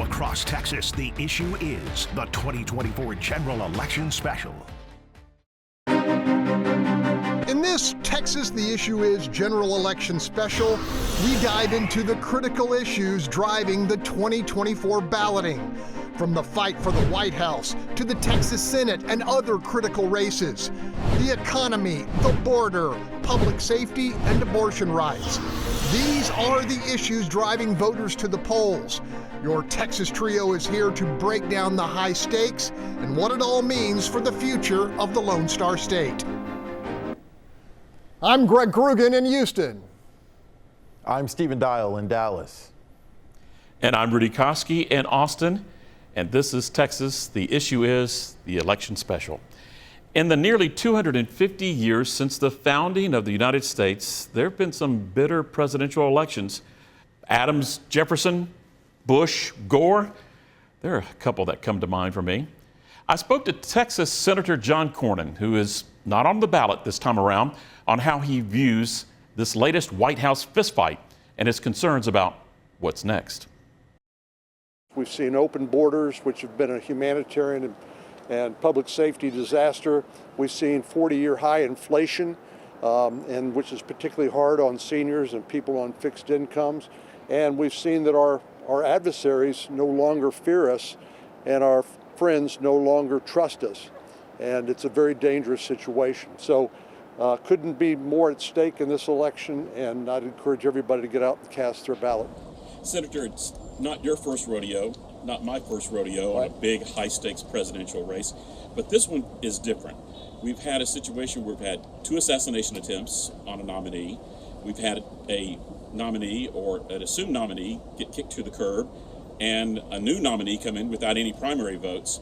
across Texas, the issue is the 2024 General Election Special. In this Texas The Issue Is General Election Special, we dive into the critical issues driving the 2024 balloting, from the fight for the White House to the Texas Senate and other critical races, the economy, the border, public safety, and abortion rights. These are the issues driving voters to the polls. Your Texas Trio is here to break down the high stakes and what it all means for the future of the Lone Star State. I'm Greg Krugen in Houston. I'm Stephen Dial in Dallas. And I'm Rudy Koski in Austin. And this is Texas. The issue is the election special. In the nearly 250 years since the founding of the United States, there have been some bitter presidential elections. Adams, Jefferson, Bush, Gore. There are a couple that come to mind for me. I spoke to Texas Senator John Cornyn, who is not on the ballot this time around, on how he views this latest White House fistfight and his concerns about what's next. We've seen open borders, which have been a humanitarian and public safety disaster. We've seen 40-year high inflation, and which is particularly hard on seniors and people on fixed incomes. And we've seen that our adversaries no longer fear us, and our friends no longer trust us. And it's a very dangerous situation. So couldn't be more at stake in this election, and I'd encourage everybody to get out and cast their ballot. Senator, it's not your first rodeo, not my first rodeo on a big high-stakes presidential race, but this one is different. We've had a situation where we've had 2 assassination attempts on a nominee. We've had a nominee or an assumed nominee get kicked to the curb, and a new nominee come in without any primary votes.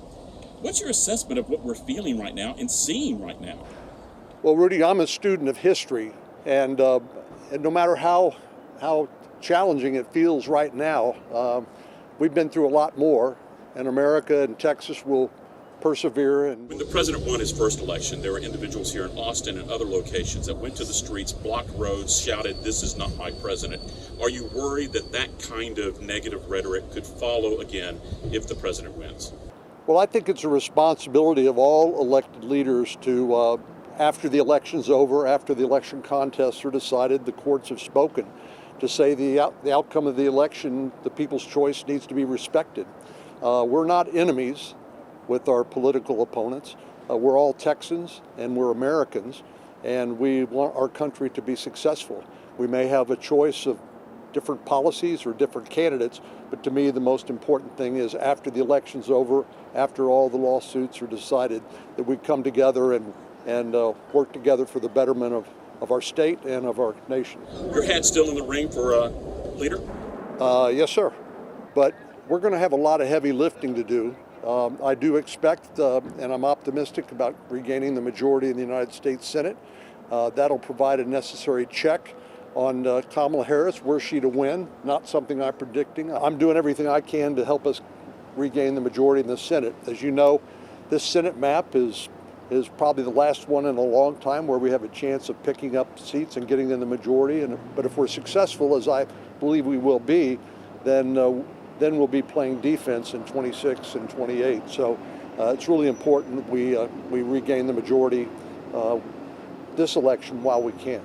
What's your assessment of what we're feeling right now and seeing right now? Well, Rudy, I'm a student of history, and no matter how challenging it feels right now, we've been through a lot more, and America and Texas will persevere. And when the president won his first election, there were individuals here in Austin and other locations that went to the streets, blocked roads, shouted, "This is not my president." Are you worried that that kind of negative rhetoric could follow again if the president wins? Well, I think it's a responsibility of all elected leaders to, after the election's over, after the election contests are decided, the courts have spoken, to say the outcome of the election, the people's choice needs to be respected. We're not enemies with our political opponents. We're all Texans and we're Americans, and we want our country to be successful. We may have a choice of different policies or different candidates, but to me the most important thing is after the election's over, after all the lawsuits are decided, that we come together and work together for the betterment of our state and of our nation. Your hat's still in the ring for leader? Yes, sir. But we're going to have a lot of heavy lifting to do. I do expect, and I'm optimistic about regaining the majority in the United States Senate. That'll provide a necessary check on Kamala Harris. Were she to win, not something I'm predicting. I'm doing everything I can to help us regain the majority in the Senate. As you know, this Senate map is probably the last one in a long time where we have a chance of picking up seats and getting in the majority. But if we're successful, as I believe we will be, then we'll be playing defense in 26 and 28. So it's really important we regain the majority this election while we can.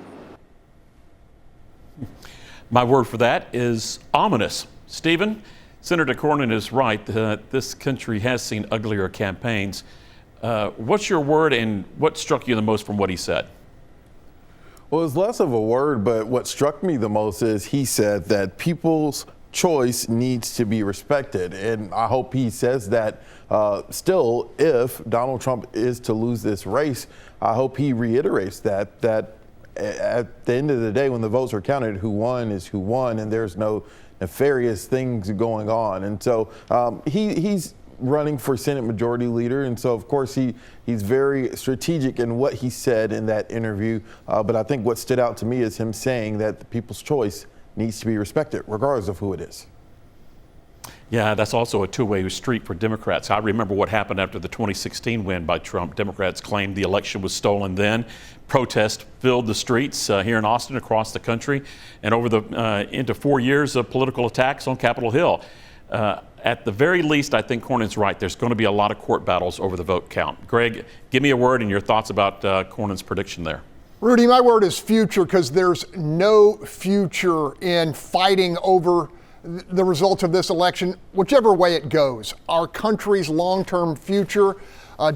My word for that is ominous. Stephen, Senator Cornyn is right that this country has seen uglier campaigns. What's your word and what struck you the most from what he said? Well, it's less of a word, but what struck me the most is he said that people's choice needs to be respected. And I hope he says that still, if Donald Trump is to lose this race, I hope he reiterates that at the end of the day, when the votes are counted, who won is who won, and there's no nefarious things going on. And so he's running for Senate Majority Leader, and so of course he's very strategic in what he said in that interview. But I think what stood out to me is him saying that the people's choice needs to be respected, regardless of who it is. Yeah, that's also a two-way street for Democrats. I remember what happened after the 2016 win by Trump. Democrats claimed the election was stolen then. Protests filled the streets here in Austin, across the country, and over the into 4 years of political attacks on Capitol Hill. At the very least, I think Cornyn's right. There's going to be a lot of court battles over the vote count. Greg, give me a word and your thoughts about Cornyn's prediction there. Rudy, my word is future, because there's no future in fighting over the results of this election, whichever way it goes. Our country's long-term future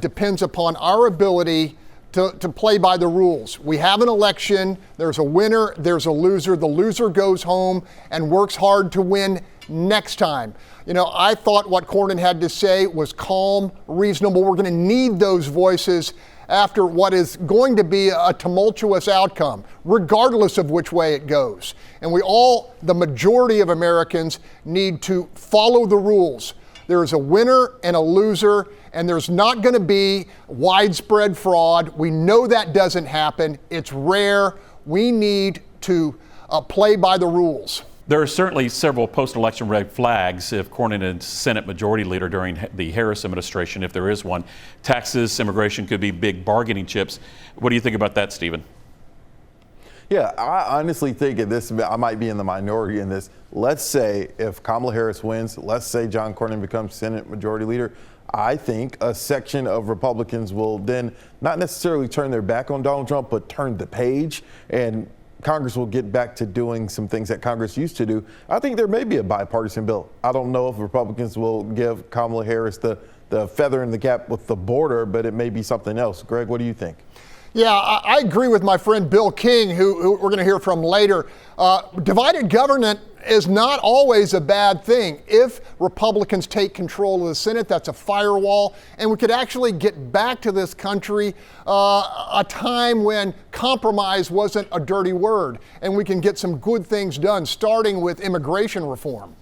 depends upon our ability to play by the rules. We have an election, there's a winner, there's a loser. The loser goes home and works hard to win next time. You know, I thought what Cornyn had to say was calm, reasonable. We're going to need those voices after what is going to be a tumultuous outcome, regardless of which way it goes. And we all, the majority of Americans, need to follow the rules. There is a winner and a loser, and there's not going to be widespread fraud. We know that doesn't happen. It's rare. We need to play by the rules. There are certainly several post-election red flags if Cornyn is Senate Majority Leader during the Harris administration, if there is one. Taxes, immigration could be big bargaining chips. What do you think about that, Stephen? Yeah, I honestly think I might be in the minority in this. Let's say if Kamala Harris wins, let's say John Cornyn becomes Senate Majority Leader, I think a section of Republicans will then not necessarily turn their back on Donald Trump, but turn the page, and Congress will get back to doing some things that Congress used to do. I think there may be a bipartisan bill. I don't know if Republicans will give Kamala Harris the feather in the cap with the border, but it may be something else. Greg, what do you think? Yeah, I agree with my friend Bill King, who we're going to hear from later. Divided government is not always a bad thing. If Republicans take control of the Senate, that's a firewall, and we could actually get back to this country a time when compromise wasn't a dirty word, and we can get some good things done, starting with immigration reform.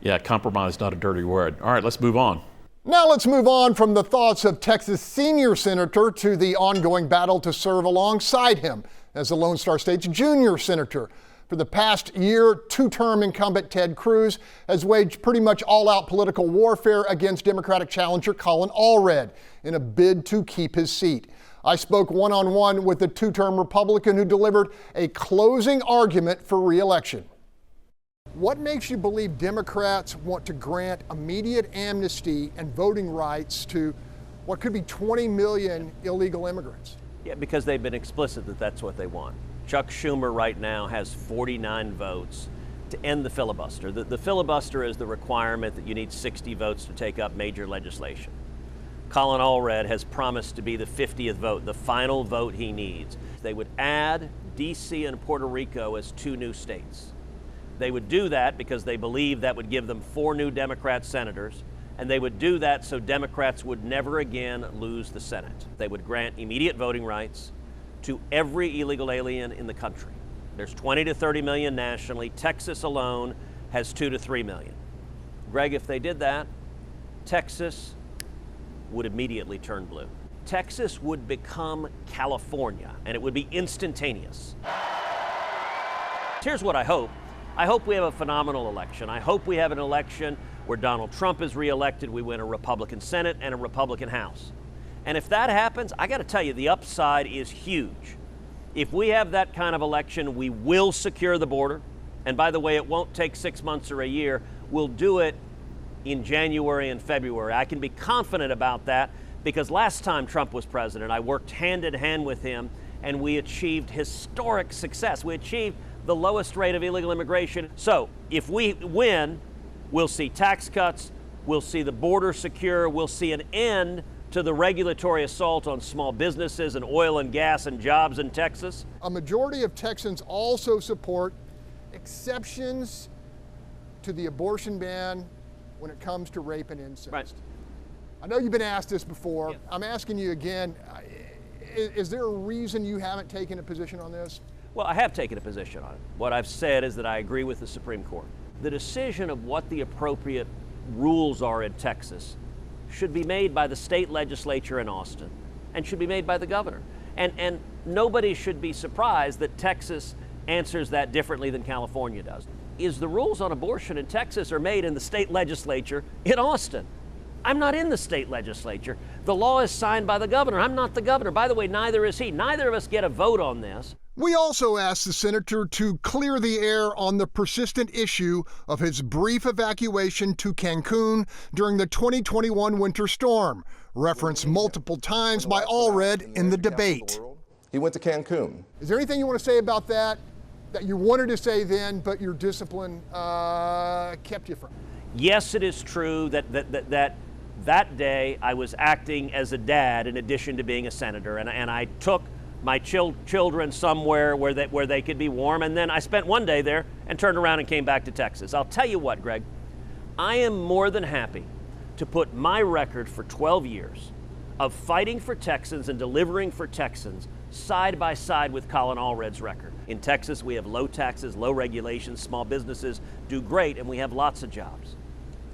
Yeah, compromise, not a dirty word. All right, let's move on. Now let's move on from the thoughts of Texas senior senator to the ongoing battle to serve alongside him as the Lone Star State's junior senator. For the past year, two-term incumbent Ted Cruz has waged pretty much all-out political warfare against Democratic challenger Colin Allred in a bid to keep his seat. I spoke one-on-one with the two-term Republican who delivered a closing argument for re-election. What makes you believe Democrats want to grant immediate amnesty and voting rights to what could be 20 million illegal immigrants? Yeah, because they've been explicit that that's what they want. Chuck Schumer right now has 49 votes to end the filibuster. The filibuster is the requirement that you need 60 votes to take up major legislation. Colin Allred has promised to be the 50th vote, the final vote he needs. They would add D.C. and Puerto Rico as two new states. They would do that because they believe that would give them 4 new Democrat senators, and they would do that so Democrats would never again lose the Senate. They would grant immediate voting rights to every illegal alien in the country. There's 20 to 30 million nationally. Texas alone has 2 to 3 million. Greg, if they did that, Texas would immediately turn blue. Texas would become California, and it would be instantaneous. Here's what I hope. I hope we have a phenomenal election. I hope we have an election where Donald Trump is reelected, we win a Republican Senate and a Republican House. And if that happens, I got to tell you, the upside is huge. If we have that kind of election, we will secure the border. And by the way, it won't take 6 months or a year. We'll do it in January and February. I can be confident about that because last time Trump was president, I worked hand in hand with him and we achieved historic success. We achieved the lowest rate of illegal immigration. So if we win, we'll see tax cuts, we'll see the border secure, we'll see an end to the regulatory assault on small businesses and oil and gas and jobs in Texas. A majority of Texans also support exceptions to the abortion ban when it comes to rape and incest. Right. I know you've been asked this before. Yeah. I'm asking you again, is there a reason you haven't taken a position on this? Well, I have taken a position on it. What I've said is that I agree with the Supreme Court. The decision of what the appropriate rules are in Texas should be made by the state legislature in Austin and should be made by the governor. And nobody should be surprised that Texas answers that differently than California does. Is the rules on abortion in Texas are made in the state legislature in Austin. I'm not in the state legislature. The law is signed by the governor. I'm not the governor. By the way, neither is he. Neither of us get a vote on this. We also asked the senator to clear the air on the persistent issue of his brief evacuation to Cancun during the 2021 winter storm, referenced multiple times by Allred in the debate. He went to Cancun. Is there anything you want to say about that you wanted to say then, but your discipline kept you from? Yes, it is true that day I was acting as a dad in addition to being a senator, and I took my children somewhere where they could be warm, and then I spent one day there and turned around and came back to Texas. I'll tell you what, Greg, I am more than happy to put my record for 12 years of fighting for Texans and delivering for Texans side by side with Colin Allred's record. In Texas, we have low taxes, low regulations, small businesses do great, and we have lots of jobs.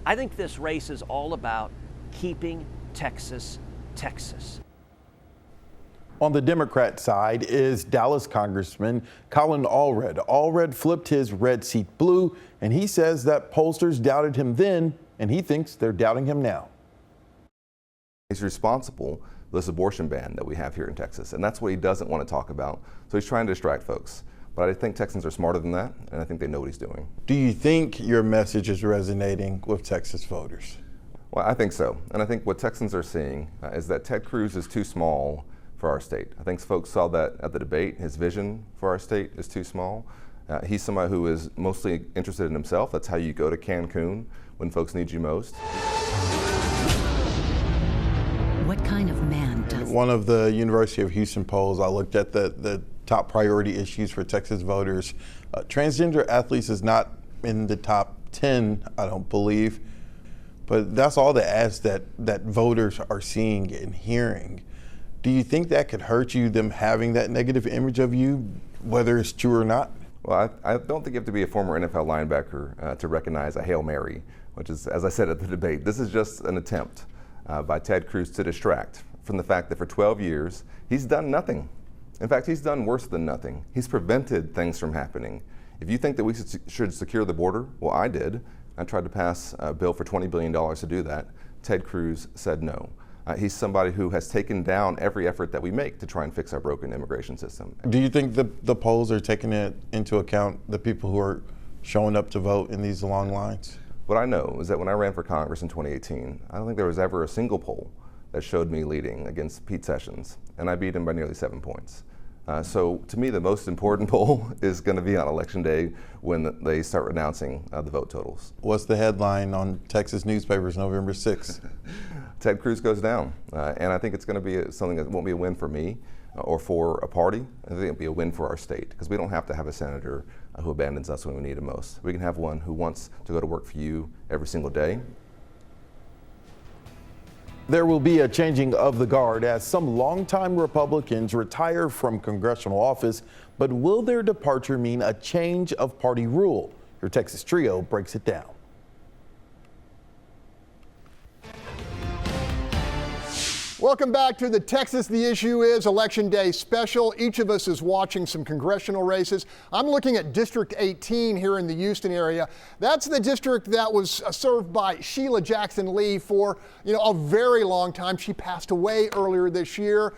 I think this race is all about keeping Texas, Texas. On the Democrat side is Dallas Congressman Colin Allred. Allred flipped his red seat blue, and he says that pollsters doubted him then, and he thinks they're doubting him now. He's responsible for this abortion ban that we have here in Texas, and that's what he doesn't want to talk about. So he's trying to distract folks. But I think Texans are smarter than that, and I think they know what he's doing. Do you think your message is resonating with Texas voters? Well, I think so. And I think what Texans are seeing is that Ted Cruz is too small for our state. I think folks saw that at the debate. His vision for our state is too small. He's somebody who is mostly interested in himself. That's how you go to Cancun when folks need you most. What kind of man does? One of the University of Houston polls, I looked at the top priority issues for Texas voters. Transgender athletes is not in the top 10, I don't believe, but that's all the ads that voters are seeing and hearing. Do you think that could hurt you, them having that negative image of you, whether it's true or not? Well, I don't think you have to be a former NFL linebacker to recognize a Hail Mary, which is, as I said at the debate, this is just an attempt by Ted Cruz to distract from the fact that for 12 years, he's done nothing. In fact, he's done worse than nothing. He's prevented things from happening. If you think that we should secure the border, well, I did. I tried to pass a bill for $20 billion to do that. Ted Cruz said no. He's somebody who has taken down every effort that we make to try and fix our broken immigration system. Do you think the polls are taking it into account, the people who are showing up to vote in these long lines? What I know is that when I ran for Congress in 2018, I don't think there was ever a single poll that showed me leading against Pete Sessions, and I beat him by nearly 7 points. So to me, the most important poll is going to be on Election Day when they start announcing the vote totals. What's the headline on Texas newspapers November 6th? Ted Cruz goes down, and I think it's going to be something that won't be a win for me or for a party. I think it'll be a win for our state, because we don't have to have a senator who abandons us when we need him most. We can have one who wants to go to work for you every single day. There will be a changing of the guard as some longtime Republicans retire from congressional office, but will their departure mean a change of party rule? Your Texas Trio breaks it down. Welcome back to the Texas The Issue Is Election Day special. Each of us is watching some congressional races. I'm looking at District 18 here in the Houston area. That's the district that was served by Sheila Jackson Lee for, a very long time. She passed away earlier this year.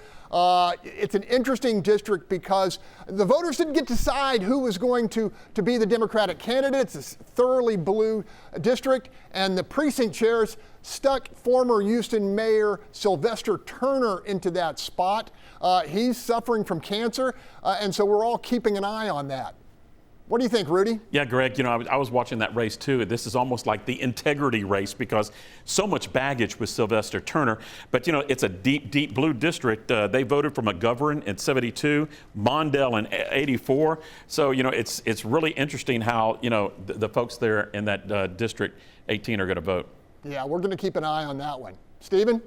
It's an interesting district because the voters didn't get to decide who was going to be the Democratic candidate. It's a thoroughly blue district, and the precinct chairs stuck former Houston Mayor Sylvester Turner into that spot. He's suffering from cancer, and so we're all keeping an eye on that. What do you think, Rudy? Yeah, Greg, I was watching that race too. This is almost like the integrity race because so much baggage with Sylvester Turner. But, it's a deep, deep blue district. They voted for McGovern in 72, Mondale in 84. So, it's really interesting how, the folks there in that District 18 are going to vote. Yeah, we're going to keep an eye on that one. Stephen?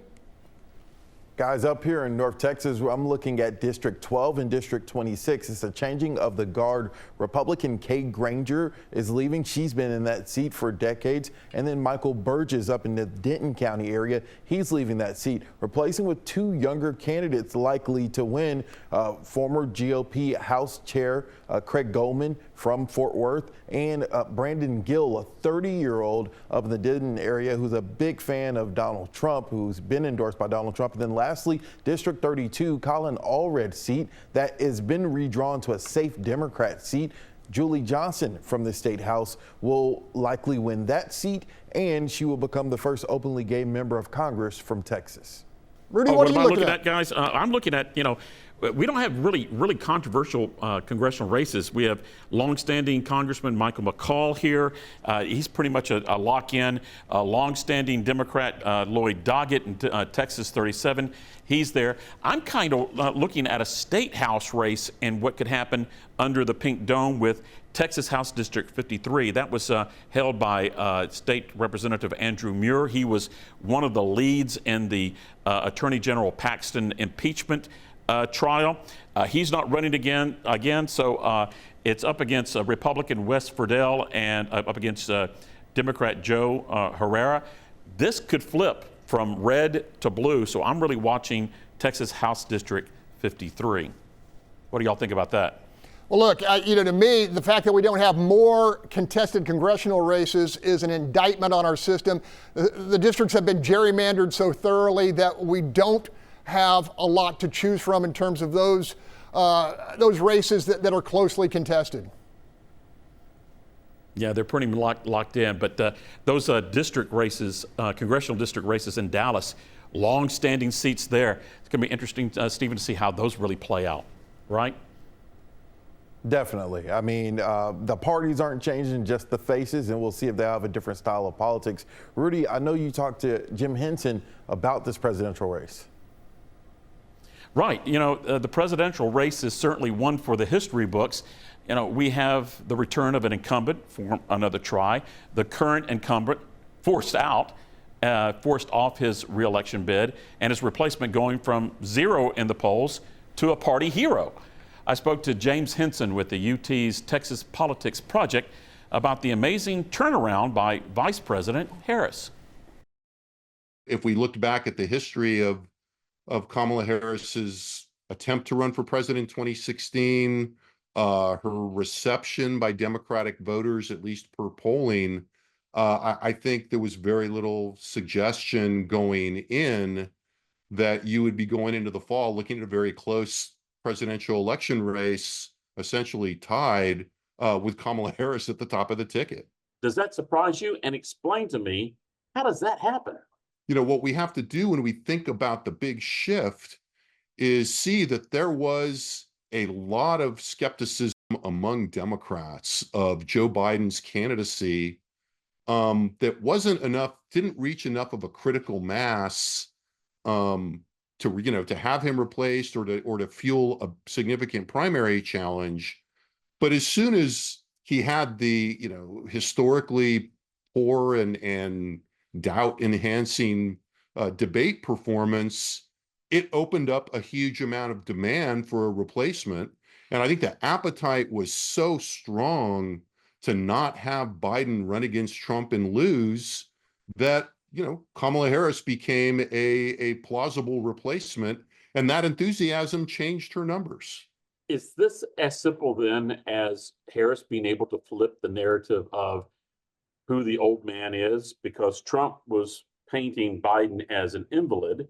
Guys, up here in North Texas, I'm looking at District 12 and District 26. It's a changing of the guard. Republican Kay Granger is leaving. She's been in that seat for decades. And then Michael Burgess up in the Denton County area. He's leaving that seat, replacing with two younger candidates likely to win. Former GOP House Chair Craig Goldman, from Fort Worth, and Brandon Gill, a 30-year-old of the Denton area who's a big fan of Donald Trump, who's been endorsed by Donald Trump. And then lastly, District 32, Colin Allred seat that has been redrawn to a safe Democrat seat. Julie Johnson from the State House will likely win that seat, and she will become the first openly gay member of Congress from Texas. Rudy, what are am I you looking at, guys? I'm looking at, we don't have really controversial congressional races. We have longstanding Congressman Michael McCall here. He's pretty much a lock-in. Longstanding Democrat Lloyd Doggett in Texas 37. He's there. I'm kind of looking at a state house race and what could happen under the pink dome with Texas House District 53. That was held by State Representative Andrew Muir. He was one of the leads in the Attorney General Paxton impeachment trial. He's not running again, so it's up against Republican Wes Ferdell and up against Democrat Joe Herrera. This could flip from red to blue, so I'm really watching Texas House District 53. What do y'all think about that? Well, look, to me, the fact that we don't have more contested congressional races is an indictment on our system. The districts have been gerrymandered so thoroughly that we don't have a lot to choose from in terms of those races that are closely contested. Yeah, they're pretty locked in, but those district races, congressional district races in Dallas, long-standing seats there. It's going to be interesting, Stephen, to see how those really play out, right? Definitely. I mean, the parties aren't changing, just the faces, and we'll see if they have a different style of politics. Rudy, I know you talked to Jim Henson about this presidential race. Right. The presidential race is certainly one for the history books. We have the return of an incumbent for another try. The current incumbent forced off his reelection bid, and his replacement going from 0 in the polls to a party hero. I spoke to James Henson with the UT's Texas Politics Project about the amazing turnaround by Vice President Harris. If we looked back at the history of Kamala Harris's attempt to run for president in 2016, her reception by Democratic voters, at least per polling, I think there was very little suggestion going in that you would be going into the fall looking at a very close presidential election race, essentially tied with Kamala Harris at the top of the ticket. Does that surprise you? And explain to me, how does that happen? What we have to do when we think about the big shift is see that there was a lot of skepticism among Democrats of Joe Biden's candidacy that wasn't enough, didn't reach enough of a critical mass to have him replaced or to fuel a significant primary challenge. But as soon as he had the historically poor and doubt enhancing debate performance, it opened up a huge amount of demand for a replacement. And I think the appetite was so strong to not have Biden run against Trump and lose that Kamala Harris became a plausible replacement, and that enthusiasm changed her numbers. Is this as simple then as Harris being able to flip the narrative of who the old man is? Because Trump was painting Biden as an invalid,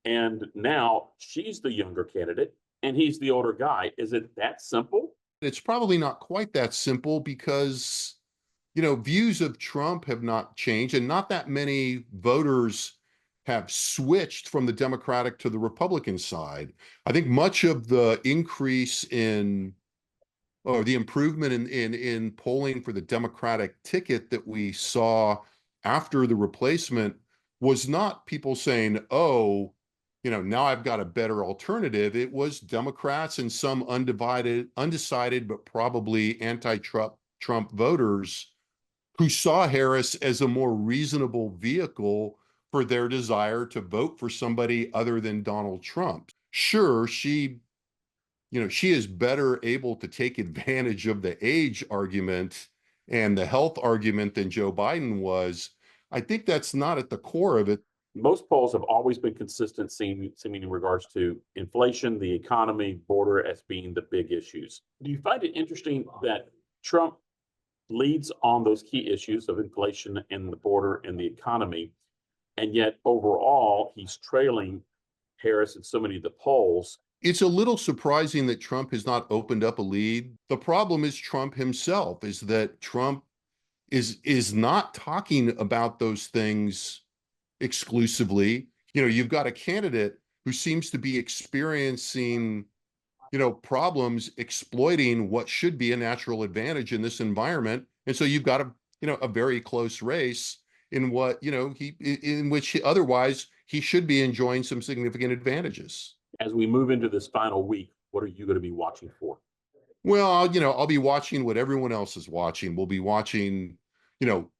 and now she's the younger candidate and he's the older guy. Is it that simple? It's probably not quite that simple because views of Trump have not changed, and not that many voters have switched from the Democratic to the Republican side. I think much of the increase or the improvement in polling for the Democratic ticket that we saw after the replacement was not people saying, oh, now I've got a better alternative. It was Democrats and some undecided, but probably anti-Trump voters who saw Harris as a more reasonable vehicle for their desire to vote for somebody other than Donald Trump. Sure, she is better able to take advantage of the age argument and the health argument than Joe Biden was. I think that's not at the core of it. most polls have always been consistent, seeming in regards to inflation, the economy, border as being the big issues. Do you find it interesting that Trump leads on those key issues of inflation and the border and the economy, and yet overall he's trailing Harris in so many of the polls? It's a little surprising that Trump has not opened up a lead. The problem is Trump himself, is that Trump is not talking about those things exclusively. You've got a candidate who seems to be experiencing, problems exploiting what should be a natural advantage in this environment. And so you've got a very close race in what, in which otherwise he should be enjoying some significant advantages. As we move into this final week, what are you going to be watching for? Well, I'll be watching what everyone else is watching. We'll be watching,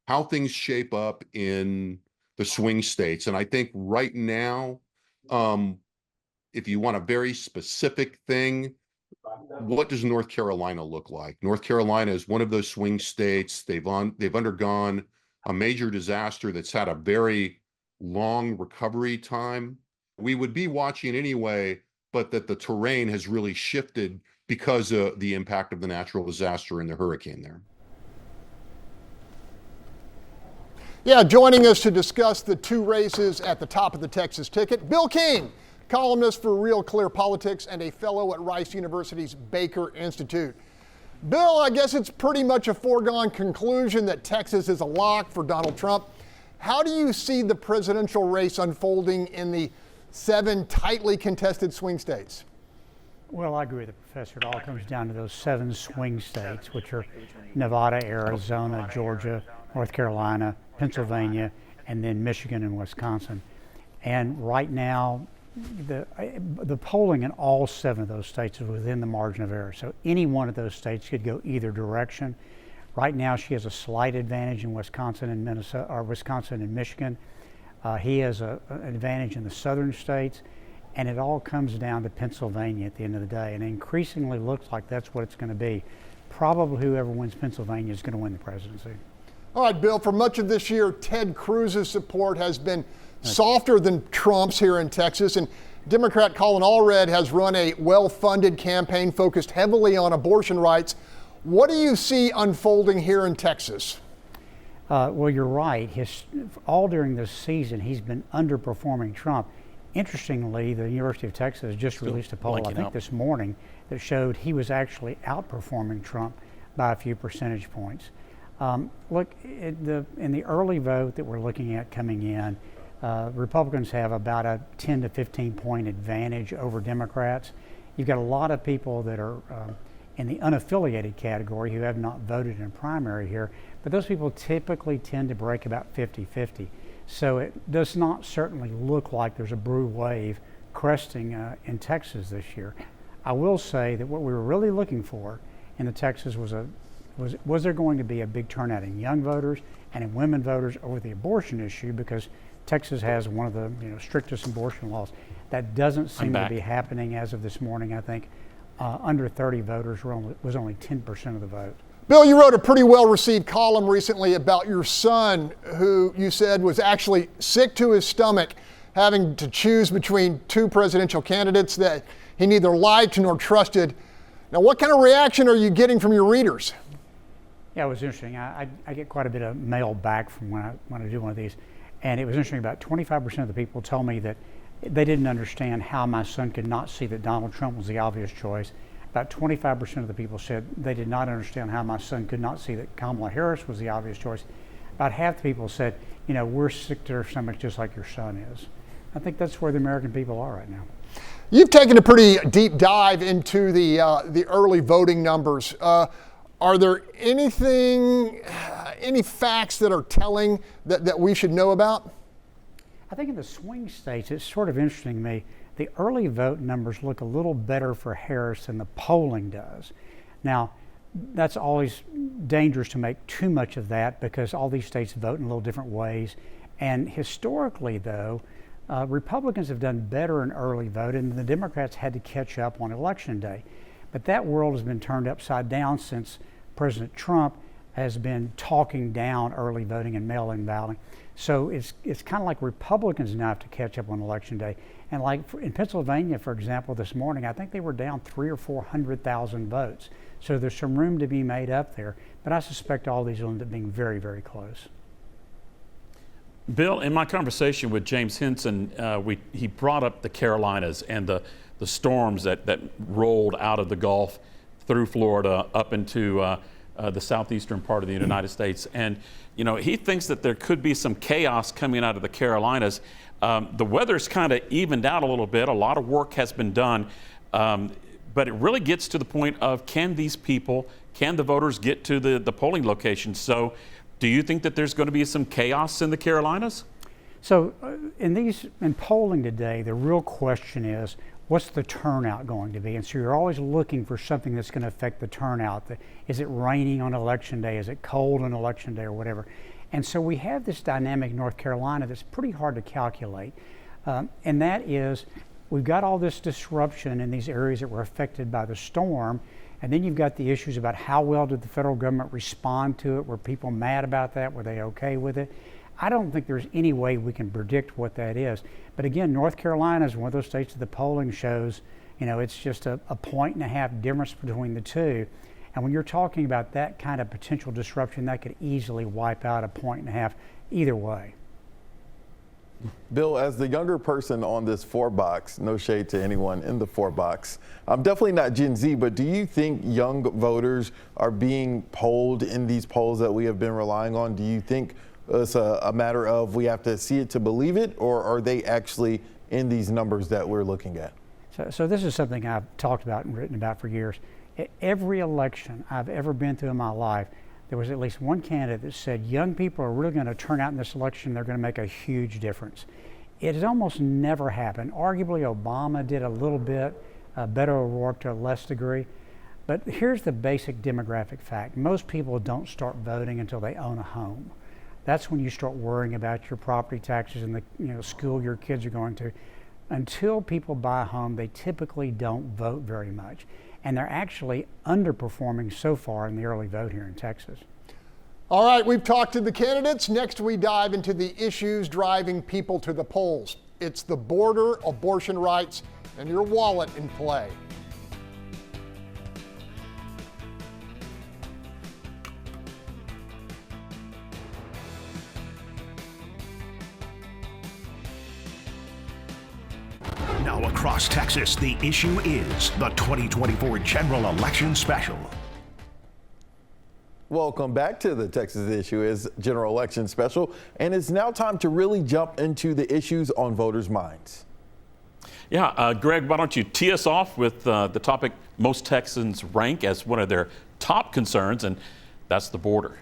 how things shape up in the swing states. And I think right now, if you want a very specific thing, what does North Carolina look like? North Carolina is one of those swing states. They've undergone a major disaster that's had a very long recovery time. We would be watching anyway, but that the terrain has really shifted because of the impact of the natural disaster and the hurricane there. Yeah, joining us to discuss the two races at the top of the Texas ticket, Bill King, columnist for Real Clear Politics and a fellow at Rice University's Baker Institute. Bill, I guess it's pretty much a foregone conclusion that Texas is a lock for Donald Trump. How do you see the presidential race unfolding in the 7 tightly contested swing states? Well, I agree with the professor. It all comes down to those 7 swing states, which are Nevada, Arizona, Georgia, North Carolina, Pennsylvania, and then Michigan and Wisconsin. And right now, the polling in all 7 of those states is within the margin of error. So any one of those states could go either direction. Right now, she has a slight advantage in Wisconsin and Minnesota, or Wisconsin and Michigan. He has an advantage in the southern states, and it all comes down to Pennsylvania at the end of the day. And it increasingly looks like that's what it's going to be. Probably whoever wins Pennsylvania is going to win the presidency. All right, Bill, for much of this year, Ted Cruz's support has been softer than Trump's here in Texas, and Democrat Colin Allred has run a well-funded campaign focused heavily on abortion rights. What do you see unfolding here in Texas? Well, you're right. All during this season, he's been underperforming Trump. Interestingly, the University of Texas just released a poll, I think this morning, that showed he was actually outperforming Trump by a few percentage points. Look, in the early vote that we're looking at coming in, Republicans have about a 10 to 15 point advantage over Democrats. You've got a lot of people that are in the unaffiliated category who have not voted in a primary here, but those people typically tend to break about 50-50. So it does not certainly look like there's a blue wave cresting in Texas this year. I will say that what we were really looking for in the Texas was there going to be a big turnout in young voters and in women voters over the abortion issue, because Texas has one of the strictest abortion laws. That doesn't seem to be happening as of this morning. I think under 30 voters was only 10% of the vote. Bill, you wrote a pretty well-received column recently about your son, who you said was actually sick to his stomach, having to choose between 2 presidential candidates that he neither liked nor trusted. Now, what kind of reaction are you getting from your readers? Yeah, it was interesting. I get quite a bit of mail back from when I do one of these, and it was interesting. About 25% of the people told me that they didn't understand how my son could not see that Donald Trump was the obvious choice. About 25% of the people said they did not understand how my son could not see that Kamala Harris was the obvious choice. About half the people said, we're sick to our stomachs just like your son is. I think that's where the American people are right now. You've taken a pretty deep dive into the early voting numbers. Are there any facts that are telling that we should know about? I think in the swing states, it's sort of interesting to me. The early vote numbers look a little better for Harris than the polling does. Now, that's always dangerous to make too much of that, because all these states vote in a little different ways. And historically, though, Republicans have done better in early vote, and the Democrats had to catch up on Election Day. But that world has been turned upside down since President Trump has been talking down early voting and mail-in balloting. So it's kind of like Republicans now have to catch up on Election Day. And like in Pennsylvania, for example, this morning, I think they were down 300,000 or 400,000 votes. So there's some room to be made up there. But I suspect all these will end up being very, very close. Bill, in my conversation with James Henson, he brought up the Carolinas and the storms that rolled out of the Gulf through Florida up into the southeastern part of the United States. And, you know, he thinks that there could be some chaos coming out of the Carolinas. The weather's kind of evened out a little bit. A lot of work has been done. But it really gets to the point of, can the voters get to the polling locations? So do you think that there's going to be some chaos in the Carolinas? So in polling today, the real question is, what's the turnout going to be? And so you're always looking for something that's going to affect the turnout. Is it raining on Election Day? Is it cold on Election Day or whatever? And so we have this dynamic in North Carolina that's pretty hard to calculate. And that is, we've got all this disruption in these areas that were affected by the storm. And then you've got the issues about how well did the federal government respond to it? Were people mad about that? Were they okay with it? I don't think there's any way we can predict what that is. But again, North Carolina is one of those states that the polling shows, you know, it's just a 1.5 difference between the two. And when you're talking about that kind of potential disruption, that could easily wipe out a 1.5 either way. Bill, as the younger person on this 4-box, no shade to anyone in the 4-box, I'm definitely not Gen Z, but do you think young voters are being polled in these polls that we have been relying on? Do you think it's a matter of we have to see it to believe it, or are they actually in these numbers that we're looking at? So this is something I've talked about and written about for years. Every election I've ever been through in my life, there was at least one candidate that said young people are really going to turn out in this election, they're going to make a huge difference. It has almost never happened. Arguably Obama did a little bit, Beto O'Rourke to a less degree. But here's the basic demographic fact. Most people don't start voting until they own a home. That's when you start worrying about your property taxes and the school your kids are going to. Until people buy a home, they typically don't vote very much. And they're actually underperforming so far in the early vote here in Texas. All right, we've talked to the candidates. Next, we dive into the issues driving people to the polls. It's the border, abortion rights, and your wallet in play. Now across Texas, the issue is the 2024 General Election Special. Welcome back to the Texas Issue is General Election Special, and it's now time to really jump into the issues on voters' minds. Yeah, Greg, why don't you tee us off with the topic most Texans rank as one of their top concerns, and that's the border.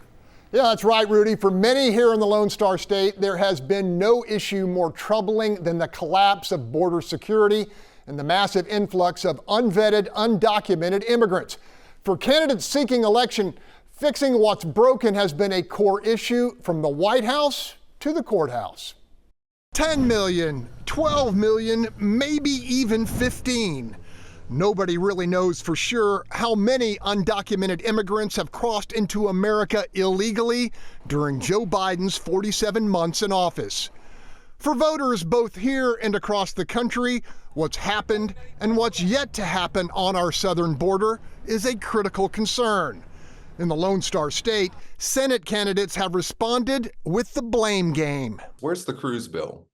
Yeah, that's right, Rudy. For many here in the Lone Star State, there has been no issue more troubling than the collapse of border security and the massive influx of unvetted, undocumented immigrants. For candidates seeking election, fixing what's broken has been a core issue from the White House to the courthouse. 10 million, 12 million, maybe even 15. Nobody really knows for sure how many undocumented immigrants have crossed into America illegally during Joe Biden's 47 months in office. For voters both here and across the country, what's happened and what's yet to happen on our southern border is a critical concern. In the Lone Star State, Senate candidates have responded with the blame game. Where's the Cruz bill?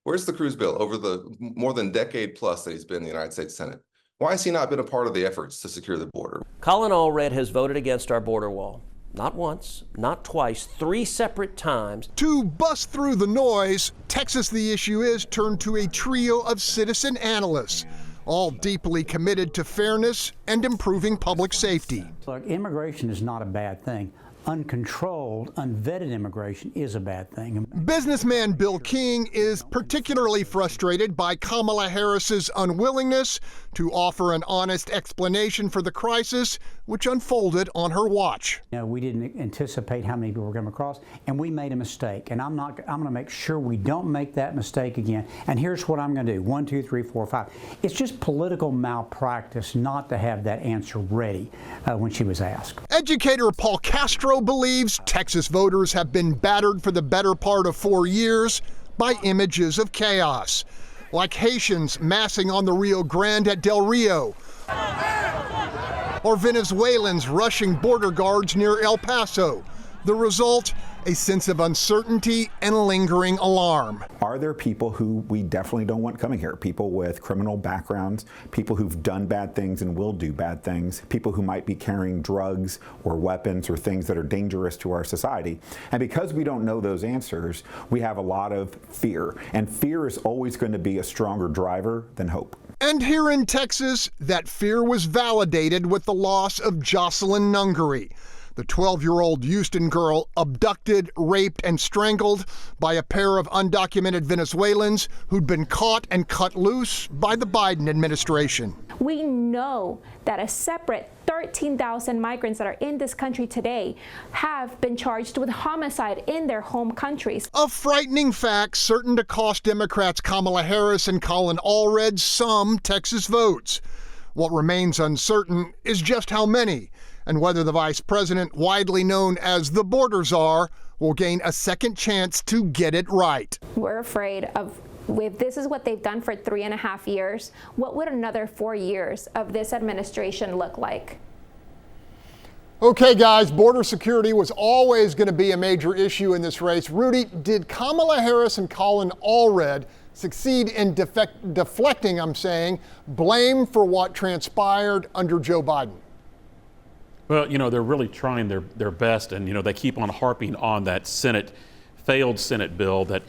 Where's the Cruz bill over the more than decade plus that he's been in the United States Senate? Why has he not been a part of the efforts to secure the border? Colin Allred has voted against our border wall. Not once, not twice, 3 separate times. To bust through the noise, Texas The Issue Is turned to a trio of citizen analysts, all deeply committed to fairness and improving public safety. Look, immigration is not a bad thing. Uncontrolled, unvetted immigration is a bad thing. Businessman Bill King is particularly frustrated by Kamala Harris's unwillingness to offer an honest explanation for the crisis which unfolded on her watch. You know, we didn't anticipate how many people were going to cross, and we made a mistake. And I'm going to make sure we don't make that mistake again. And here's what I'm going to do: 1, 2, 3, 4, 5. It's just political malpractice not to have that answer ready when she was asked. Educator Paul Castro Bureau believes Texas voters have been battered for the better part of 4 years by images of chaos, like Haitians massing on the Rio Grande at Del Rio, or Venezuelans rushing border guards near El Paso. The result, a sense of uncertainty and lingering alarm. Are there people who we definitely don't want coming here? People with criminal backgrounds, people who've done bad things and will do bad things, people who might be carrying drugs or weapons or things that are dangerous to our society. And because we don't know those answers, we have a lot of fear. And fear is always going to be a stronger driver than hope. And here in Texas, that fear was validated with the loss of Jocelyn Nungary, the 12-year-old Houston girl abducted, raped, and strangled by a pair of undocumented Venezuelans who'd been caught and cut loose by the Biden administration. We know that a separate 13,000 migrants that are in this country today have been charged with homicide in their home countries. A frightening fact certain to cost Democrats Kamala Harris and Colin Allred some Texas votes. What remains uncertain is just how many, and whether the vice president, widely known as the border czar, will gain a second chance to get it right. We're afraid of, if this is what they've done for 3.5 years, what would another 4 years of this administration look like? Okay, guys, border security was always going to be a major issue in this race. Rudy, did Kamala Harris and Colin Allred succeed in deflecting, blame for what transpired under Joe Biden? Well, they're really trying their best, and, they keep on harping on that failed Senate bill that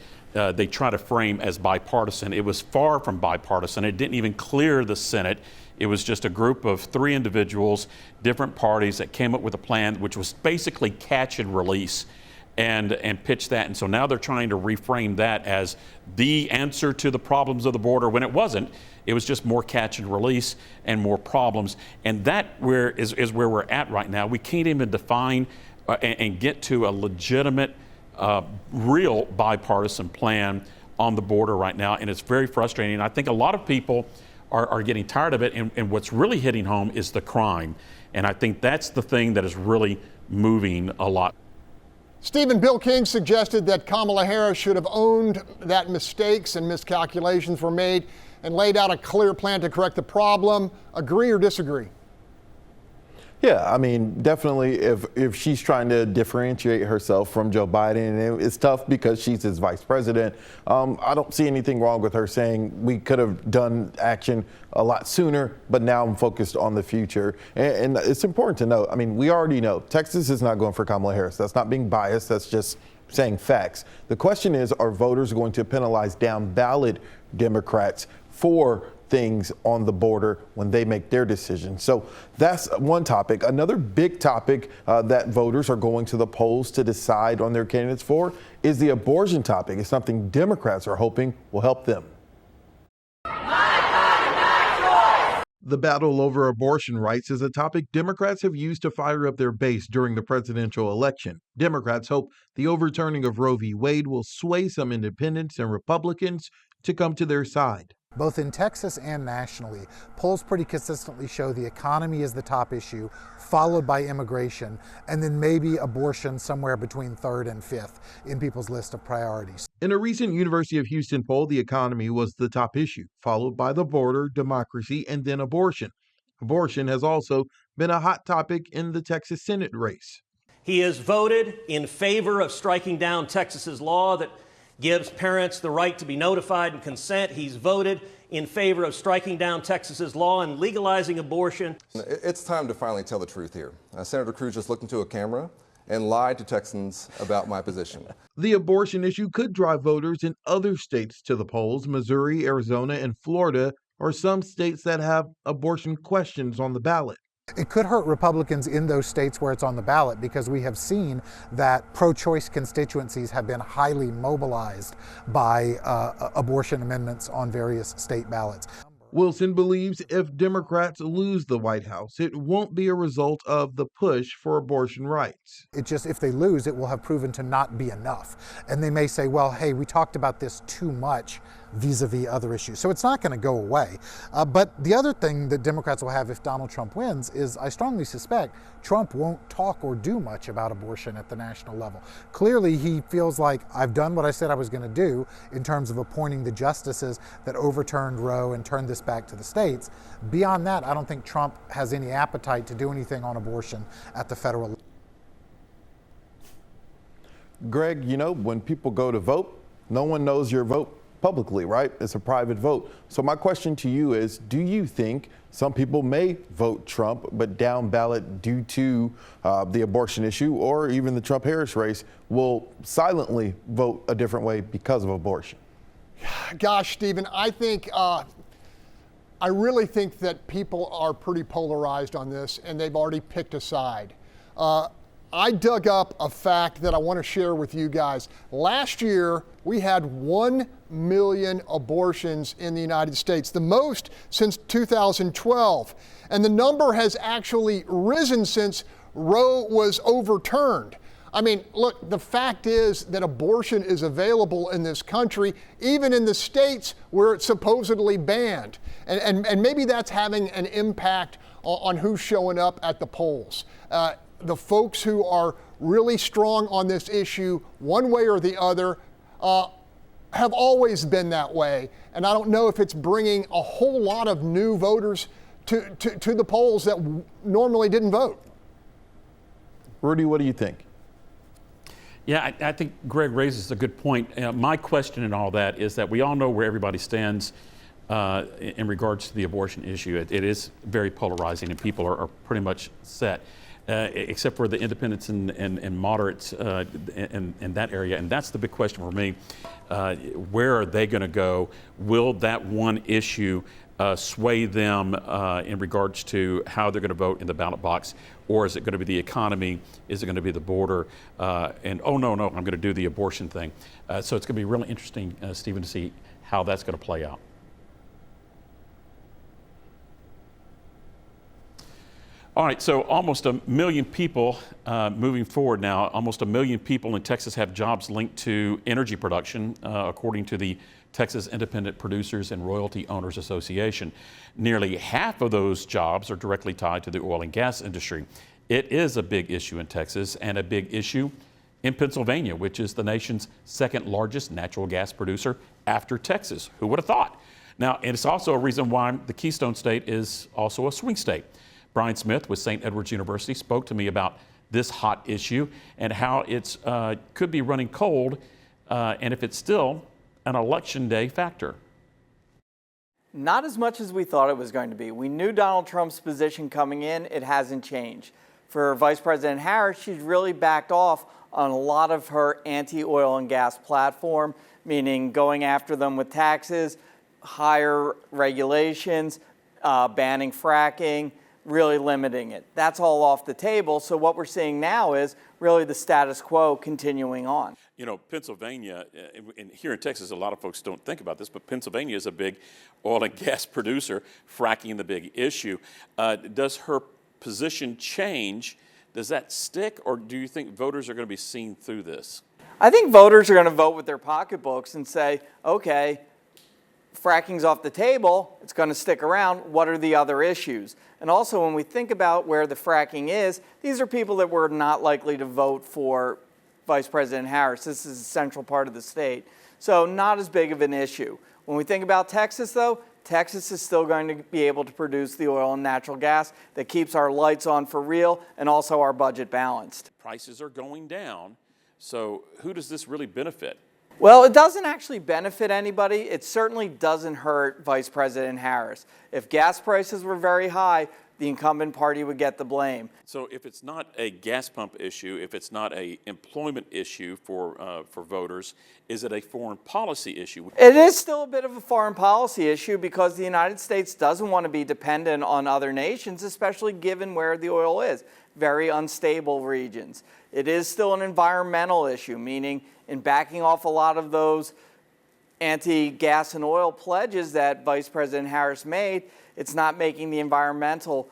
they try to frame as bipartisan. It was far from bipartisan. It didn't even clear the Senate. It was just a group of 3 individuals, different parties that came up with a plan, which was basically catch and release, and pitch that. And so now they're trying to reframe that as the answer to the problems of the border, when it wasn't. It was just more catch and release and more problems. And that is where we're at right now. We can't even define and get to a legitimate, real bipartisan plan on the border right now. And it's very frustrating. I think a lot of people are getting tired of it. And what's really hitting home is the crime. And I think that's the thing that is really moving a lot. Stephen, Bill King suggested that Kamala Harris should have owned that mistakes and miscalculations were made and laid out a clear plan to correct the problem. Agree or disagree? Yeah, definitely if she's trying to differentiate herself from Joe Biden, and it's tough because she's his vice president. I don't see anything wrong with her saying we could have done action a lot sooner, but now I'm focused on the future. And it's important to note, we already know Texas is not going for Kamala Harris. That's not being biased. That's just saying facts. The question is, are voters going to penalize down ballot Democrats for things on the border when they make their decisions? So that's one topic. Another big topic that voters are going to the polls to decide on their candidates for is the abortion topic. It's something Democrats are hoping will help them. The battle over abortion rights is a topic Democrats have used to fire up their base during the presidential election. Democrats hope the overturning of Roe v. Wade will sway some independents and Republicans to come to their side. Both in Texas and nationally, polls pretty consistently show the economy is the top issue, followed by immigration, and then maybe abortion somewhere between 3rd and 5th in people's list of priorities. In a recent University of Houston poll, the economy was the top issue, followed by the border, democracy, and then abortion. Abortion has also been a hot topic in the Texas Senate race. He has voted in favor of striking down Texas's law that gives parents the right to be notified and consent. He's voted in favor of striking down Texas's law and legalizing abortion. It's time to finally tell the truth here. Senator Cruz just looked into a camera and lied to Texans about my position. The abortion issue could drive voters in other states to the polls. Missouri, Arizona, and Florida are some states that have abortion questions on the ballot. It could hurt Republicans in those states where it's on the ballot, because we have seen that pro-choice constituencies have been highly mobilized by abortion amendments on various state ballots. Wilson believes if Democrats lose the White House, it won't be a result of the push for abortion rights. It just, if they lose, it will have proven to not be enough. And they may say, well, hey, we talked about this too much. vis-a-vis other issues. So it's not going to go away. But the other thing that Democrats will have if Donald Trump wins is, I strongly suspect, Trump won't talk or do much about abortion at the national level. Clearly, he feels like, I've done what I said I was going to do in terms of appointing the justices that overturned Roe and turned this back to the states. Beyond that, I don't think Trump has any appetite to do anything on abortion at the federal level. Greg, you know, when people go to vote, no one knows your vote publicly, right? It's a private vote. So my question to you is, do you think some people may vote Trump, but down ballot due to the abortion issue or even the Trump-Harris race will silently vote a different way because of abortion? Gosh, Stephen, I think, I really think that people are pretty polarized on this, and they've already picked a side. I dug up a fact that I want to share with you guys. Last year, we had 1 million abortions in the United States, the most since 2012. And the number has actually risen since Roe was overturned. I mean, look, the fact is that abortion is available in this country, even in the states where it's supposedly banned. And maybe that's having an impact on who's showing up at the polls. The folks who are really strong on this issue, one way or the other, have always been that way. And I don't know if it's bringing a whole lot of new voters to the polls that normally didn't vote. Rudy, what do you think? Yeah, I think Greg raises a good point. My question in all that is that we all know where everybody stands in regards to the abortion issue. It is very polarizing, and people are pretty much set. Except for the independents and moderates in that area. And that's the big question for me. Where are they going to go? Will that one issue sway them in regards to how they're going to vote in the ballot box? Or is it going to be the economy? Is it going to be the border? And oh, no, I'm going to do the abortion thing. So it's going to be really interesting, Stephen, to see how that's going to play out. All right, so almost 1 million people moving forward now. Almost 1 million people in Texas have jobs linked to energy production, according to the Texas Independent Producers and Royalty Owners Association. Nearly half of those jobs are directly tied to the oil and gas industry. It is a big issue in Texas and a big issue in Pennsylvania, which is the nation's second largest natural gas producer after Texas. Who would have thought? Now, and it's also a reason why the Keystone State is also a swing state. Brian Smith with St. Edward's University spoke to me about this hot issue and how it could be running cold and if it's still an election day factor. Not as much as we thought it was going to be. We knew Donald Trump's position coming in. It hasn't changed. For Vice President Harris, she's really backed off on a lot of her anti-oil and gas platform, meaning going after them with taxes, higher regulations, banning fracking, really limiting it. That's all off the table. So what we're seeing now is really the status quo continuing on. You know, Pennsylvania, and here in Texas, a lot of folks don't think about this, but Pennsylvania is a big oil and gas producer, fracking the big issue. Does her position change? Does that stick, or do you think voters are going to be seeing through this? I think voters are going to vote with their pocketbooks and say, okay, fracking's off the table, it's going to stick around, what are the other issues? And also when we think about where the fracking is, these are people that were not likely to vote for Vice President Harris. This is a central part of the state. So not as big of an issue. When we think about Texas though, Texas is still going to be able to produce the oil and natural gas that keeps our lights on for real and also our budget balanced. Prices are going down, so who does this really benefit? Well, it doesn't actually benefit anybody. It certainly doesn't hurt Vice President Harris. If gas prices were very high, the incumbent party would get the blame. So if it's not a gas pump issue, if it's not an employment issue for voters, is it a foreign policy issue? It is still a bit of a foreign policy issue because the United States doesn't want to be dependent on other nations, especially given where the oil is. Very unstable regions. It is still an environmental issue, meaning in backing off a lot of those anti-gas and oil pledges that Vice President Harris made, it's not making the environmental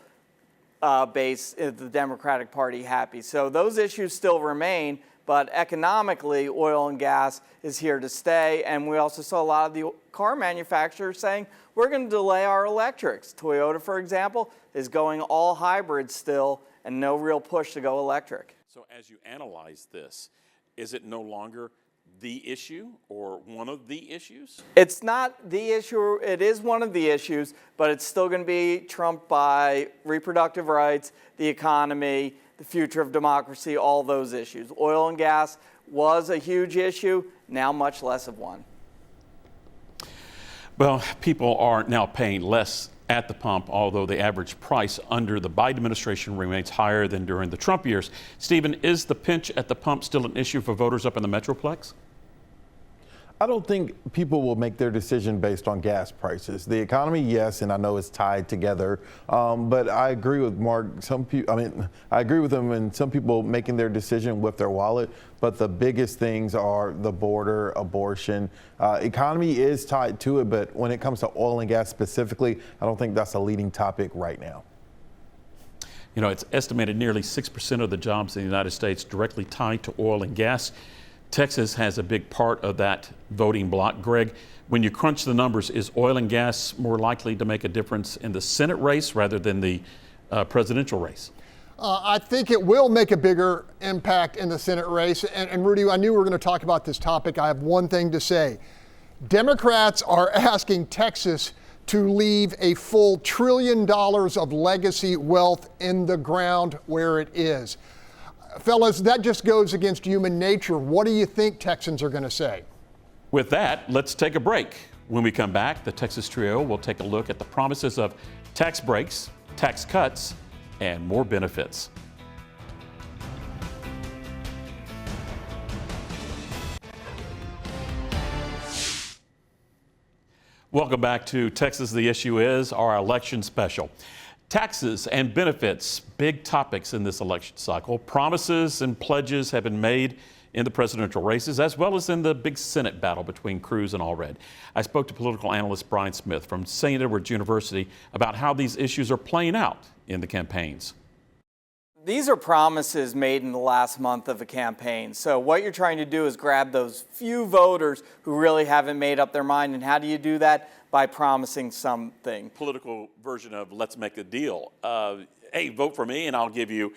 base of the Democratic Party happy. So those issues still remain, but economically, oil and gas is here to stay. And we also saw a lot of the car manufacturers saying, we're going to delay our electrics. Toyota, for example, is going all hybrid still and no real push to go electric. So as you analyze this, is it no longer the issue or one of the issues? It's not the issue. It is one of the issues, but it's still going to be trumped by reproductive rights, the economy, the future of democracy, all those issues. Oil and gas was a huge issue, now much less of one. Well, people are now paying less at the pump, although the average price under the Biden administration remains higher than during the Trump years. Stephen, is the pinch at the pump still an issue for voters up in the Metroplex? I don't think people will make their decision based on gas prices. The economy, yes, and I know it's tied together, but I agree with Mark. I agree with him and some people making their decision with their wallet, but the biggest things are the border, abortion. Economy is tied to it, but when it comes to oil and gas specifically, I don't think that's a leading topic right now. You know, it's estimated nearly 6% of the jobs in the United States directly tied to oil and gas. Texas has a big part of that voting block. Greg, when you crunch the numbers, is oil and gas more likely to make a difference in the Senate race rather than the presidential race? I think it will make a bigger impact in the Senate race. And Rudy, I knew we were going to talk about this topic. I have one thing to say. Democrats are asking Texas to leave a full $1 trillion of legacy wealth in the ground where it is. Fellas, that just goes against human nature. What do you think Texans are going to say? With that, let's take a break. When we come back, the Texas Trio will take a look at the promises of tax breaks, tax cuts, and more benefits. Welcome back to Texas The Issue Is, our election special. Taxes and benefits, big topics in this election cycle. Promises and pledges have been made in the presidential races, as well as in the big Senate battle between Cruz and Allred. I spoke to political analyst Brian Smith from St. Edward's University about how these issues are playing out in the campaigns. These are promises made in the last month of a campaign. So what you're trying to do is grab those few voters who really haven't made up their mind. And how do you do that? By promising something. Political version of let's make a deal. Hey, vote for me and I'll give you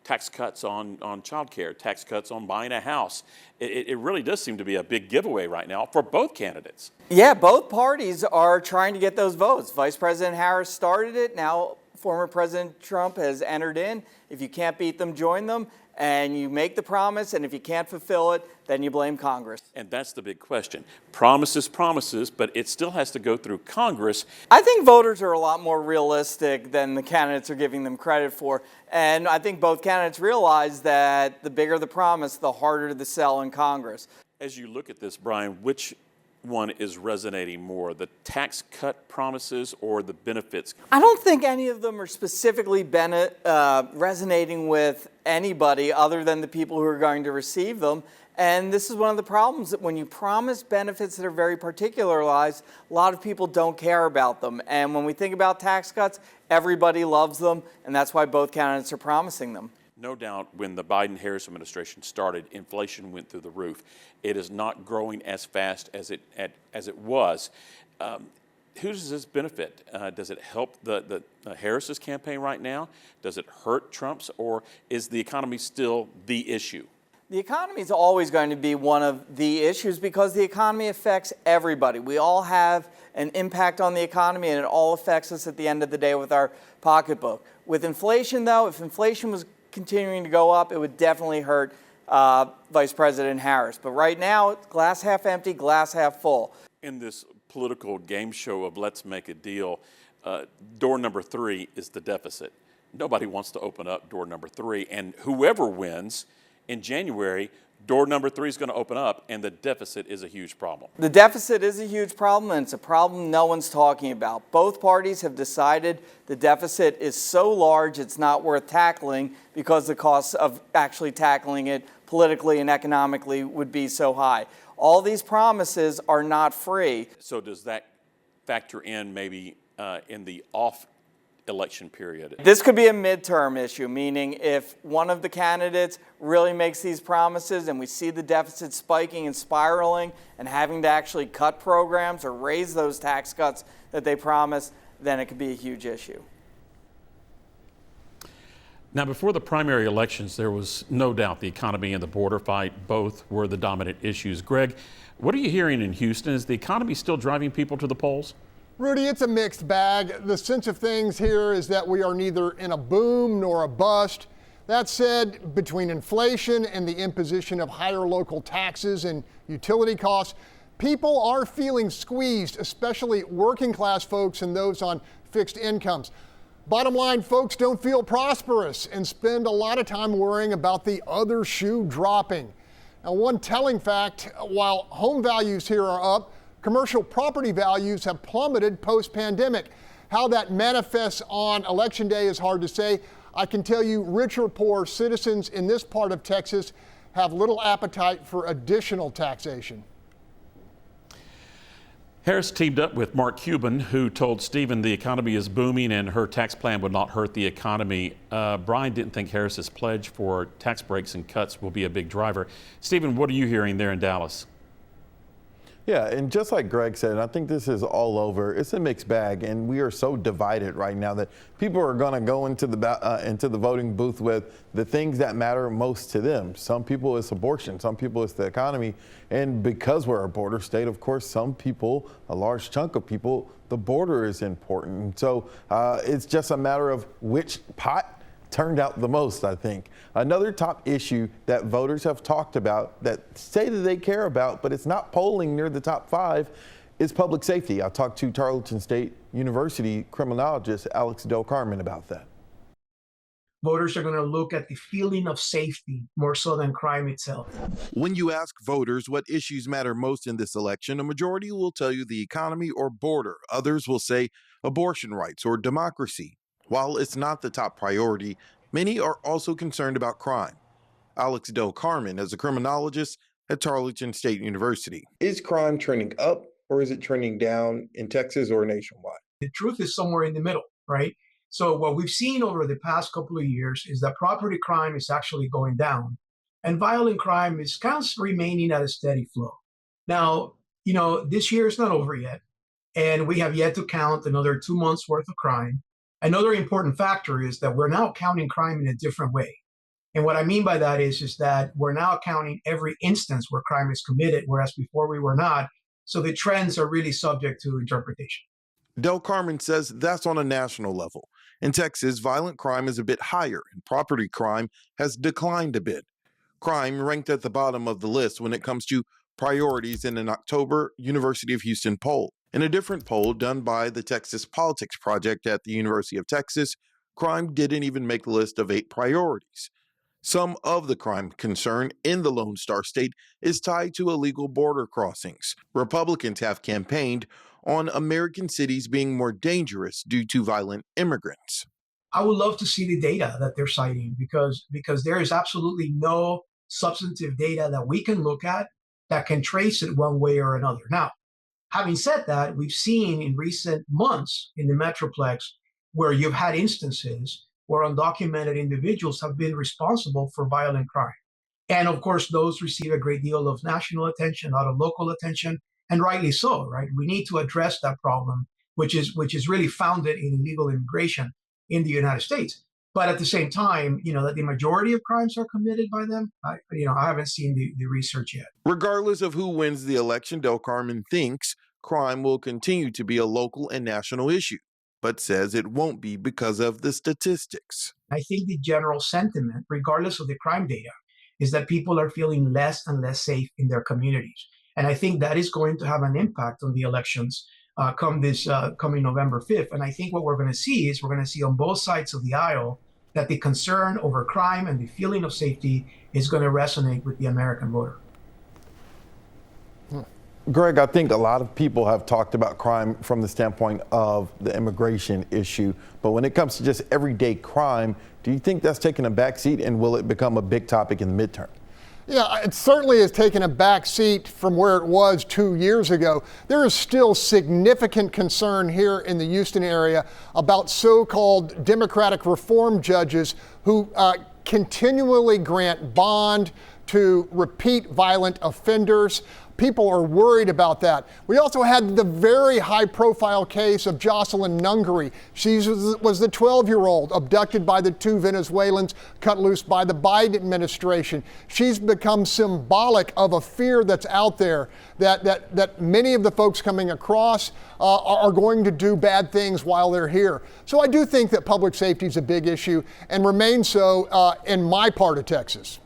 tax cuts on child care, tax cuts on buying a house. It really does seem to be a big giveaway right now for both candidates. Yeah, both parties are trying to get those votes. Vice President Harris started it. Now former President Trump has entered in. If you can't beat them, join them. And you make the promise, and if you can't fulfill it, then you blame Congress. And that's the big question. Promises, but it still has to go through Congress. I think voters are a lot more realistic than the candidates are giving them credit for. And I think both candidates realize that the bigger the promise, the harder the sell in Congress. As you look at this, Brian, which one is resonating more, the tax cut promises or the benefits? I don't think any of them are specifically resonating with anybody other than the people who are going to receive them. And this is one of the problems, that when you promise benefits that are very particularized, a lot of people don't care about them. And when we think about tax cuts, everybody loves them, and that's why both candidates are promising them. No doubt when the Biden-Harris administration started, inflation went through the roof. It is not growing as fast as it was. Who does this benefit? Does it help the Harris's campaign right now? Does it hurt Trump's? Or is the economy still the issue? The economy is always going to be one of the issues because the economy affects everybody. We all have an impact on the economy, and it all affects us at the end of the day with our pocketbook. With inflation, though, if inflation was continuing to go up, it would definitely hurt Vice President Harris. But right now, glass half empty, glass half full. In this political game show of let's make a deal, door number 3 is the deficit. Nobody wants to open up door number 3, and whoever wins in January, door number 3 is going to open up, and the deficit is a huge problem. The deficit is a huge problem, and it's a problem no one's talking about. Both parties have decided the deficit is so large it's not worth tackling because the costs of actually tackling it politically and economically would be so high. All these promises are not free. So does that factor in maybe in the off election period? This could be a midterm issue, meaning if one of the candidates really makes these promises and we see the deficit spiking and spiraling and having to actually cut programs or raise those tax cuts that they promise, then it could be a huge issue. Now, before the primary elections, there was no doubt the economy and the border fight both were the dominant issues. Greg, what are you hearing in Houston? Is the economy still driving people to the polls? Rudy, it's a mixed bag. The sense of things here is that we are neither in a boom nor a bust. That said, between inflation and the imposition of higher local taxes and utility costs, people are feeling squeezed, especially working class folks and those on fixed incomes. Bottom line, folks don't feel prosperous and spend a lot of time worrying about the other shoe dropping. Now, one telling fact, while home values here are up, commercial property values have plummeted post-pandemic. How that manifests on Election Day is hard to say. I can tell you rich or poor citizens in this part of Texas have little appetite for additional taxation. Harris teamed up with Mark Cuban, who told Stephen the economy is booming and her tax plan would not hurt the economy. Brian didn't think Harris's pledge for tax breaks and cuts will be a big driver. Stephen, what are you hearing there in Dallas? Yeah, and just like Greg said, and I think this is all over, it's a mixed bag, and we are so divided right now that people are going to go into the voting booth with the things that matter most to them. Some people it's abortion, some people it's the economy, and because we're a border state, of course, some people, a large chunk of people, the border is important. And so it's just a matter of which pot turned out the most, I think. Another top issue that voters have talked about that say that they care about, but it's not polling near the top 5, is public safety. I talked to Tarleton State University criminologist Alex Del Carmen about that. Voters are going to look at the feeling of safety more so than crime itself. When you ask voters what issues matter most in this election, a majority will tell you the economy or border. Others will say abortion rights or democracy. While it's not the top priority, many are also concerned about crime. Alex Del Carmen is a criminologist at Tarleton State University. Is crime trending up or is it trending down in Texas or nationwide? The truth is somewhere in the middle, right? So what we've seen over the past couple of years is that property crime is actually going down and violent crime is kind of remaining at a steady flow. Now, this year is not over yet, and we have yet to count another 2 months worth of crime. Another important factor is that we're now counting crime in a different way. And what I mean by that is that we're now counting every instance where crime is committed, whereas before we were not. So the trends are really subject to interpretation. Del Carmen says that's on a national level. In Texas, violent crime is a bit higher and property crime has declined a bit. Crime ranked at the bottom of the list when it comes to priorities in an October University of Houston poll. In a different poll done by the Texas Politics Project at the University of Texas, crime didn't even make the list of 8 priorities. Some of the crime concern in the Lone Star State is tied to illegal border crossings. Republicans have campaigned on American cities being more dangerous due to violent immigrants. I would love to see the data that they're citing because there is absolutely no substantive data that we can look at that can trace it one way or another. Now, having said that, we've seen in recent months in the Metroplex where you've had instances where undocumented individuals have been responsible for violent crime. And of course, those receive a great deal of national attention, a lot of local attention, and rightly so, right? We need to address that problem, which is really founded in illegal immigration in the United States. But at the same time, that the majority of crimes are committed by them, I haven't seen the research yet. Regardless of who wins the election, Del Carmen thinks crime will continue to be a local and national issue, but says it won't be because of the statistics. I think the general sentiment, regardless of the crime data, is that people are feeling less and less safe in their communities. And I think that is going to have an impact on the elections coming November 5th. And I think what we're going to see is on both sides of the aisle that the concern over crime and the feeling of safety is going to resonate with the American voter. Greg, I think a lot of people have talked about crime from the standpoint of the immigration issue. But when it comes to just everyday crime, do you think that's taking a backseat and will it become a big topic in the midterm? Yeah, it certainly has taken a back seat from where it was 2 years ago. There is still significant concern here in the Houston area about so-called Democratic reform judges who continually grant bond to repeat violent offenders. People are worried about that. We also had the very high-profile case of Jocelyn Nungary. She was the 12-year-old abducted by the two Venezuelans, cut loose by the Biden administration. She's become symbolic of a fear that's out there that many of the folks coming across are going to do bad things while they're here. So I do think that public safety is a big issue and remains so in my part of Texas.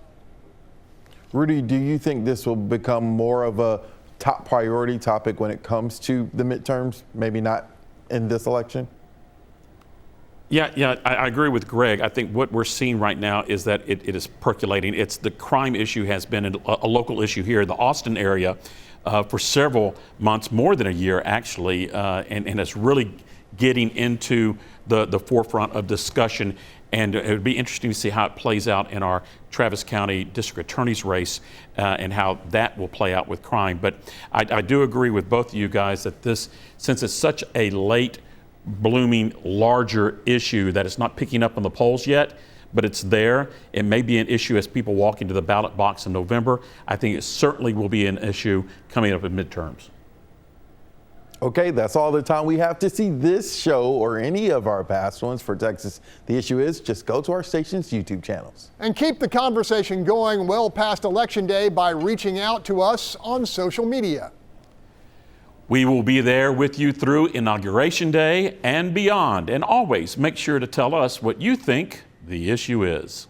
Rudy, do you think this will become more of a top priority topic when it comes to the midterms? Maybe not in this election? Yeah, I agree with Greg. I think what we're seeing right now is that it is percolating. It's the crime issue has been a local issue here in the Austin area for several months, more than a year actually, and it's really getting into the forefront of discussion. And it would be interesting to see how it plays out in our Travis County District Attorney's race and how that will play out with crime. But I do agree with both of you guys that this, since it's such a late blooming, larger issue that it's not picking up on the polls yet, but it's there. It may be an issue as people walk into the ballot box in November. I think it certainly will be an issue coming up in midterms. Okay, that's all the time we have to see this show or any of our past ones for Texas. The issue is just go to our station's YouTube channels. And keep the conversation going well past Election Day by reaching out to us on social media. We will be there with you through Inauguration Day and beyond. And always make sure to tell us what you think the issue is.